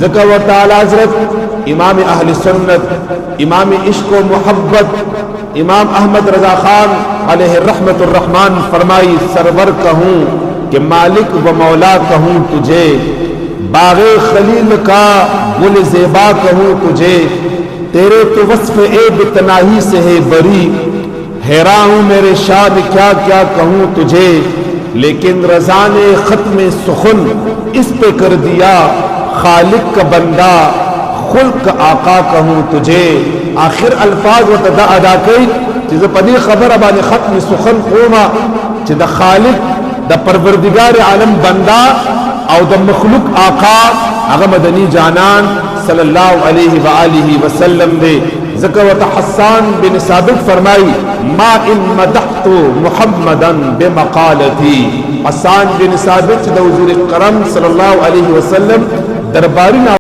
ज़िक्र व ताला हज़रत इमाम अहल सुन्नत, इमाम इश्क व मोहब्बत इमाम अहमद रज़ा ख़ान अलैहि रहमतुर रहमान फरमाई, सरवर कहूँ कि मालिक व मौला कहूँ तुझे, बाग़े खलील का गुल ज़ेबा कहूँ तुझे, तेरे तो वस्फ़ ए बितनाही से है बरी, हैरान हूँ मेरे शान क्या क्या कहूँ तुझे, लेकिन रज़ा ने ख़त्म सुखन इस पे कर दिया, खालिक का बंदा खुल्क आका कहूँ तुझे। आखिर अल्फाज व तदा अदा कई चीज़ पदी खबर अबानी ख़त्म सुखन कोमा च द खालिक द परवरदिगार आलम बंदा और द मखलूक आका अगा मदनी जानान सल्लल्लाहु अलैहि व आलिहि वसल्लम दे। ज़िक्र व हस्सान बिन साबित फरमाई, मा इन मदहतु मुहम्मदन बेमकालती। हस्सान बिन साबित द हुज़ूर करम सल्लल्लाहु अलैहि वसल्लम दरबारी